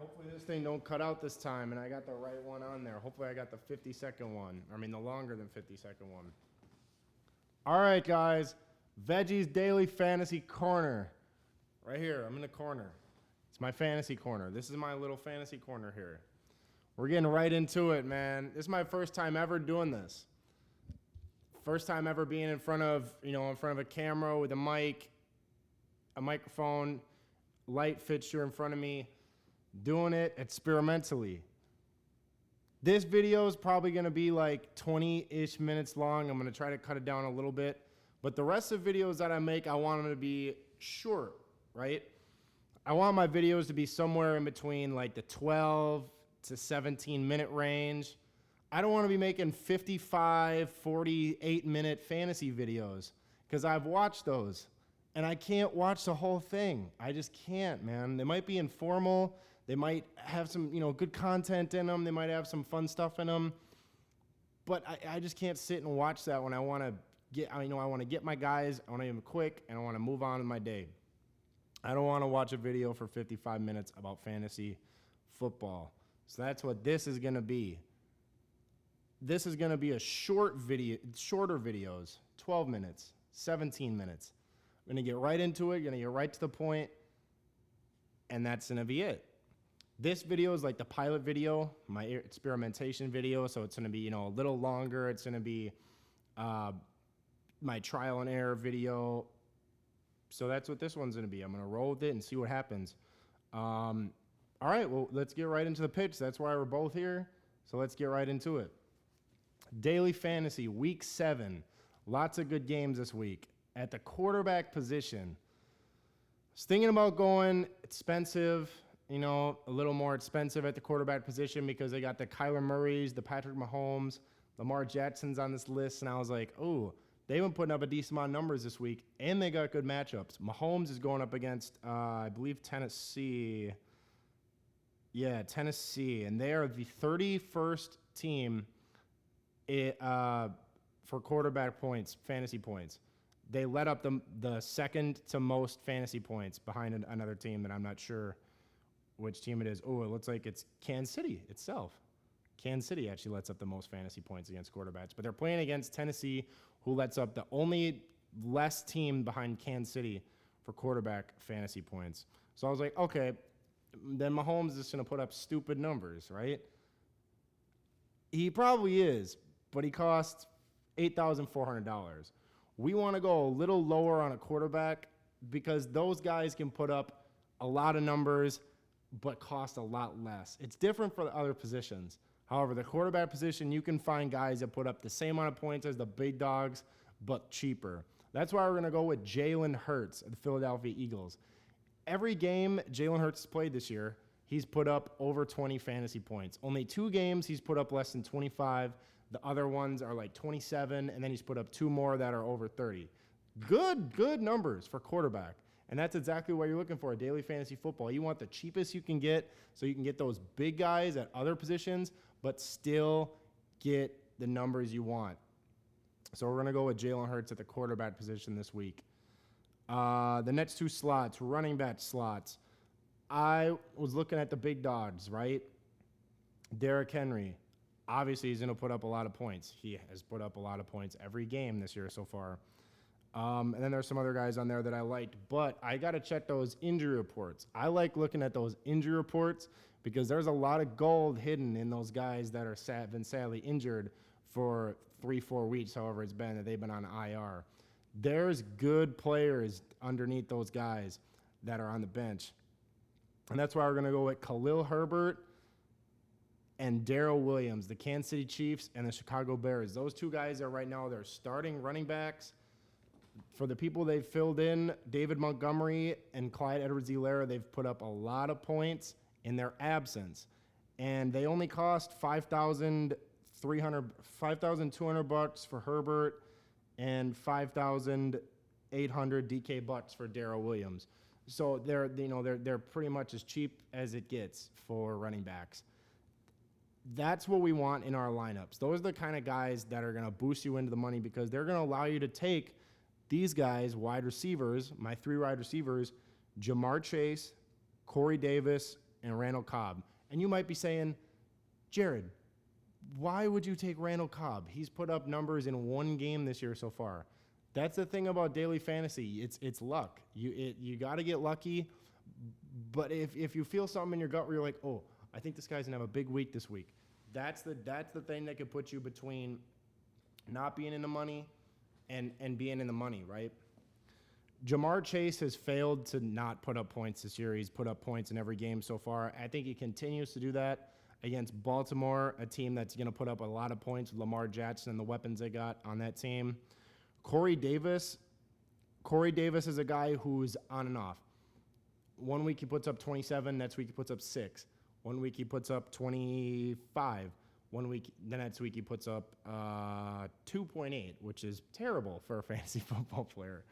Hopefully this thing don't cut out this time, and I got the right one on there. Hopefully I got the 50-second one. I mean, the longer than 50-second one. All right, guys. Veggie's Daily Fantasy Corner. Right here. I'm in the corner. It's my fantasy corner. This is my little fantasy corner here. We're getting right into it, man. This is my first time ever doing this. First time ever being in front of a camera with a mic, a microphone, light fixture in front of me, doing it experimentally. This video is probably going to be like 20-ish minutes long. I'm going to try to cut it down a little bit. But the rest of the videos that I make, I want them to be short, right? I want my videos to be somewhere in between like the 12 to 17 minute range. I don't want to be making 55, 48-minute fantasy videos because I've watched those and I can't watch the whole thing. I just can't, man. They might be informal. They might have some, good content in them. They might have some fun stuff in them. But I just can't sit and watch that when I want to I want to get my guys, I want to get them quick, and I want to move on with my day. I don't want to watch a video for 55 minutes about fantasy football. So that's what this is going to be. This is going to be a shorter videos, 12 minutes, 17 minutes. I'm going to get right into it, going to get right to the point, and that's going to be it. This video is like the pilot video, my experimentation video, so it's going to be, a little longer. It's going to be my trial and error video. So that's what this one's going to be. I'm going to roll with it and see what happens. All right, well, let's get right into the pitch. That's why we're both here, so let's get right into it. Daily Fantasy, Week 7. Lots of good games this week. At the quarterback position, I was thinking about going expensive, a little more expensive at the quarterback position because they got the Kyler Murrays, the Patrick Mahomes, Lamar Jacksons on this list, and I was like, oh, they've been putting up a decent amount of numbers this week, and they got good matchups. Mahomes is going up against, I believe, Tennessee. Yeah, Tennessee, and they are the 31st team for quarterback points, fantasy points. They let up the second to most fantasy points behind another team that I'm not sure which team it is. Oh, it looks like it's Kansas City itself. Kansas City actually lets up the most fantasy points against quarterbacks, but they're playing against Tennessee, who lets up the only less team behind Kansas City for quarterback fantasy points. So I was like, okay, then Mahomes is just going to put up stupid numbers, right? He probably is, but he costs $8,400. We want to go a little lower on a quarterback because those guys can put up a lot of numbers but cost a lot less. It's different for the other positions. However, the quarterback position, you can find guys that put up the same amount of points as the big dogs, but cheaper. That's why we're going to go with Jalen Hurts of the Philadelphia Eagles. Every game Jalen Hurts has played this year, he's put up over 20 fantasy points. Only 2 games he's put up less than 25. The other ones are like 27, and then he's put up 2 more that are over 30. Good numbers for quarterback. And that's exactly what you're looking for, daily fantasy football. You want the cheapest you can get so you can get those big guys at other positions, but still get the numbers you want. So we're going to go with Jalen Hurts at the quarterback position this week. The next 2 slots, running back slots. I was looking at the big dogs, right? Derrick Henry. Obviously, he's going to put up a lot of points. He has put up a lot of points every game this year so far. And then there's some other guys on there that I liked, but I got to check those injury reports. I like looking at those injury reports because there's a lot of gold hidden in those guys that are been sadly injured for 3-4 weeks, however it's been, that they've been on IR. There's good players underneath those guys that are on the bench. And that's why we're going to go with Khalil Herbert and Darrell Williams, the Kansas City Chiefs and the Chicago Bears. Those 2 guys are right now, they're starting running backs. For the people they've filled in, David Montgomery and Clyde Edwards-Helaire, they've put up a lot of points in their absence. And they only cost $5,200 for Herbert and $5,800 DK bucks for Darrell Williams. So they're pretty much as cheap as it gets for running backs. That's what we want in our lineups. Those are the kind of guys that are going to boost you into the money because they're going to allow you to take these guys, wide receivers, my 3 wide receivers, Jamar Chase, Corey Davis, and Randall Cobb. And you might be saying, Jared, why would you take Randall Cobb? He's put up numbers in one game this year so far. That's the thing about daily fantasy. It's luck. You got to get lucky. But if you feel something in your gut where you're like, oh, I think this guy's going to have a big week this week, that's the thing that could put you between not being in the money and being in the money, right? Jamar Chase has failed to not put up points this year. He's put up points in every game so far. I think he continues to do that against Baltimore, a team that's going to put up a lot of points with Lamar Jackson and the weapons they got on that team. Corey Davis is a guy who's on and off. 1 week he puts up 27, next week he puts up 6. 1 week he puts up 25. 1 week, the next week he puts up 2.8, which is terrible for a fantasy football player.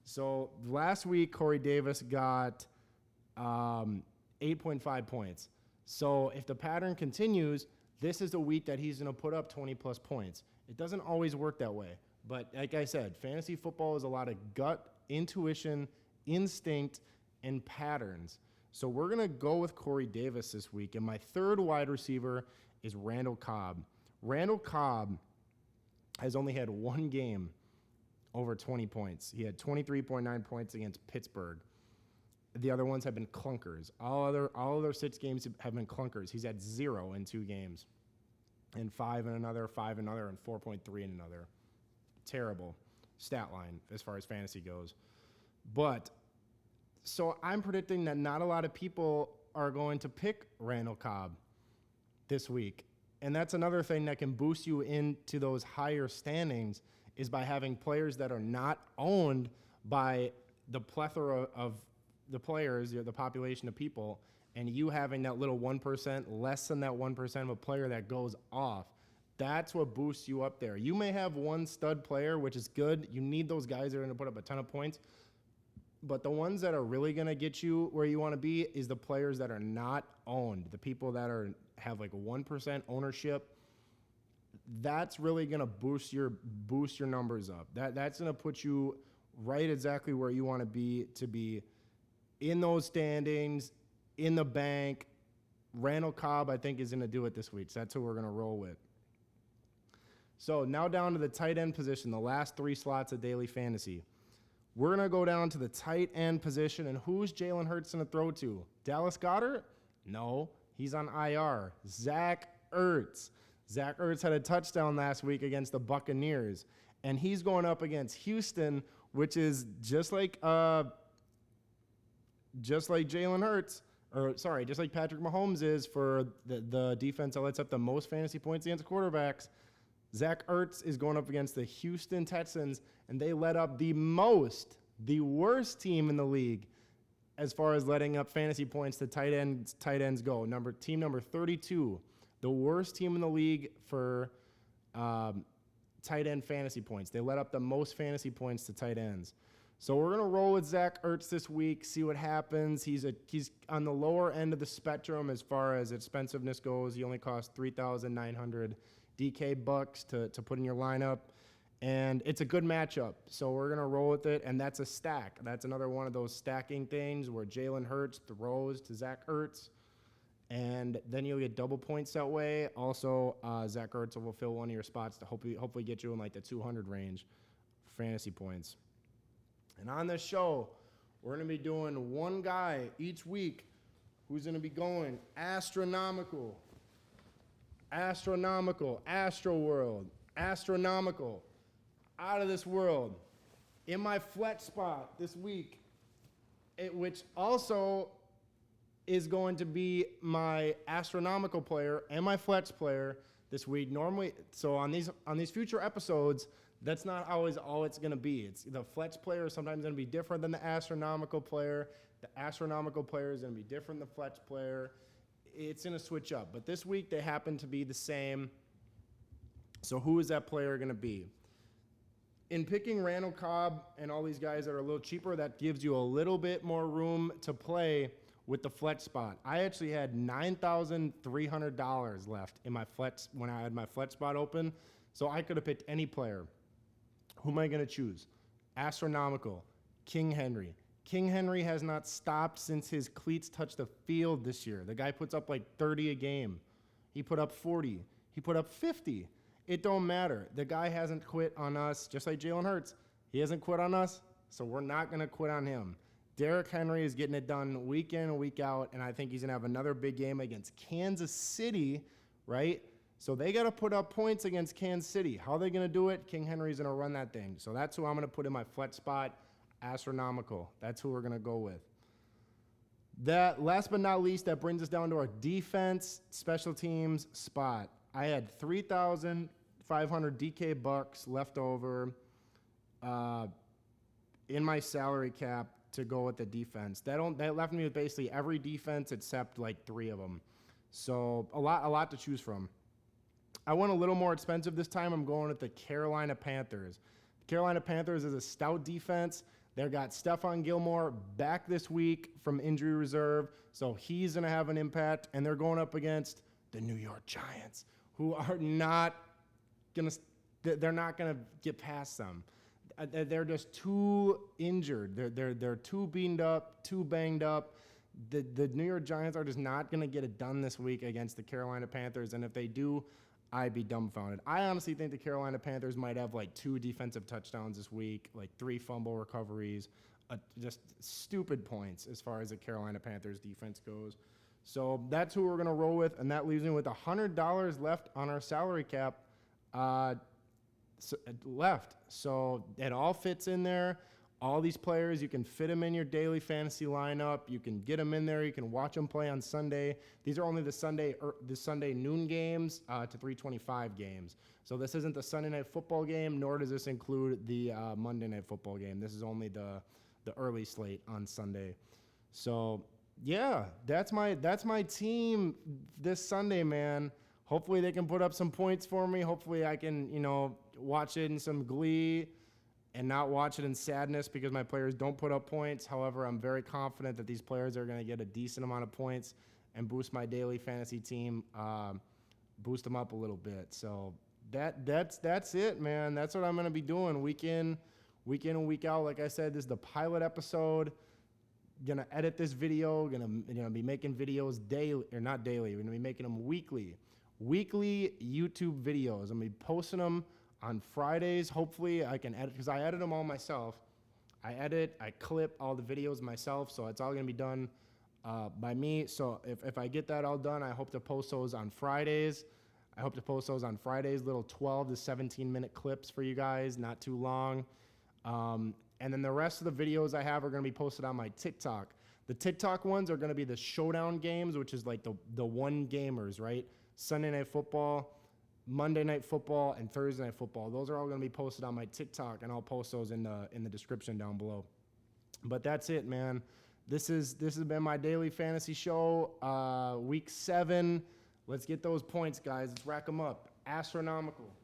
So last week, Corey Davis got 8.5 points. So if the pattern continues, this is the week that he's going to put up 20-plus points. It doesn't always work that way. But like I said, fantasy football is a lot of gut, intuition, instinct, and patterns. So we're going to go with Corey Davis this week. And my third wide receiver is Randall Cobb. Randall Cobb has only had one game over 20 points. He had 23.9 points against Pittsburgh. The other ones have been clunkers. All other 6 games have been clunkers. He's had 0 in 2 games, and 5 in another, 5 in another, and 4.3 in another. Terrible stat line as far as fantasy goes. But so I'm predicting that not a lot of people are going to pick Randall Cobb this week. And that's another thing that can boost you into those higher standings is by having players that are not owned by the plethora of the players, the population of people, and you having that little 1%, less than that 1% of a player that goes off. That's what boosts you up there. You may have one stud player, which is good. You need those guys that are going to put up a ton of points. But the ones that are really going to get you where you want to be is the players that are not owned, the people that have like a 1% ownership. That's really going to boost your numbers up. That's going to put you right exactly where you want to be in those standings, in the bank. Randall Cobb, I think, is going to do it this week. So that's who we're going to roll with. So now down to the tight end position, the last 3 slots of daily fantasy. We're going to go down to the tight end position, and who's Jalen Hurts going to throw to? Dallas Goedert? No, he's on IR. Zach Ertz. Zach Ertz had a touchdown last week against the Buccaneers, and he's going up against Houston, which is just like Jalen Hurts, just like Patrick Mahomes is for the defense that lets up the most fantasy points against quarterbacks. Zach Ertz is going up against the Houston Texans, and they let up the worst team in the league as far as letting up fantasy points to tight ends go. Team number 32, the worst team in the league for tight end fantasy points. They let up the most fantasy points to tight ends. So we're going to roll with Zach Ertz this week, see what happens. He's on the lower end of the spectrum as far as expensiveness goes. He only costs $3,900 DK bucks to put in your lineup, and it's a good matchup. So we're going to roll with it, and that's a stack. That's another one of those stacking things where Jalen Hurts throws to Zach Ertz, and then you'll get double points that way. Also, Zach Ertz will fill one of your spots to hopefully get you in like the 200 range for fantasy points. And on this show, we're going to be doing one guy each week who's going to be going astronomical, Astro World, astronomical, out of this world. In my flex spot this week, which also is going to be my astronomical player and my flex player this week. Normally, so on these future episodes, that's not always all it's going to be. It's the flex player is sometimes going to be different than the astronomical player. The astronomical player is going to be different than the flex player. It's going to switch up. But this week, they happen to be the same. So who is that player going to be? In picking Randall Cobb and all these guys that are a little cheaper, that gives you a little bit more room to play with the flex spot. I actually had $9,300 left in my flex when I had my flex spot open. So I could have picked any player. Who am I going to choose? Astronomical, King Henry, King Henry has not stopped since his cleats touched the field this year. The guy puts up like 30 a game. He put up 40. He put up 50. It don't matter. The guy hasn't quit on us, just like Jalen Hurts. He hasn't quit on us, so we're not going to quit on him. Derrick Henry is getting it done week in and week out, and I think he's going to have another big game against Kansas City, right? So they got to put up points against Kansas City. How are they going to do it? King Henry's going to run that thing. So that's who I'm going to put in my flex spot. Astronomical. That's who we're going to go with. That last but not least, that brings us down to our defense special teams spot. I had 3,500 DK bucks left over in my salary cap to go with the defense. That left me with basically every defense except like 3 of them. So a lot to choose from. I went a little more expensive this time. I'm going with the Carolina Panthers. The Carolina Panthers is a stout defense. They've got Stephon Gilmore back this week from injury reserve, so he's going to have an impact. And they're going up against the New York Giants, who are not going to get past them. They're just too injured. They're too beamed up, too banged up. The New York Giants are just not going to get it done this week against the Carolina Panthers, and if they do, I'd be dumbfounded. I honestly think the Carolina Panthers might have like 2 defensive touchdowns this week, like 3 fumble recoveries, just stupid points as far as the Carolina Panthers defense goes. So that's who we're going to roll with, and that leaves me with $100 left on our salary cap left. So it all fits in there. All these players, you can fit them in your daily fantasy lineup. You can get them in there. You can watch them play on Sunday. These are only the Sunday noon games to 3:25 games. So this isn't the Sunday night football game, nor does this include the Monday night football game. This is only the early slate on Sunday. So yeah, that's my team this Sunday, man. Hopefully they can put up some points for me. Hopefully I can watch it in some glee and not watch it in sadness because my players don't put up points. However, I'm very confident that these players are going to get a decent amount of points and boost my daily fantasy team, boost them up a little bit. So that's it, man. That's what I'm going to be doing week in and week out. Like I said, this is the pilot episode. Gonna edit this video. Gonna be making videos daily, or not daily. We're gonna be making them weekly YouTube videos. I'm gonna be posting them on Fridays. Hopefully I can edit, because I edit them all myself. I clip all the videos myself, so it's all going to be done by me. So if I get that all done, I hope to post those on Fridays. Little 12 to 17-minute clips for you guys, not too long. And then the rest of the videos I have are going to be posted on my TikTok. The TikTok ones are going to be the showdown games, which is like the one gamers, right? Sunday Night Football, Monday Night Football, and Thursday Night Football. Those are all going to be posted on my TikTok, and I'll post those in the description down below. But that's it, man. This has been my daily fantasy show, week 7. Let's get those points, guys. Let's rack them up. Astronomical.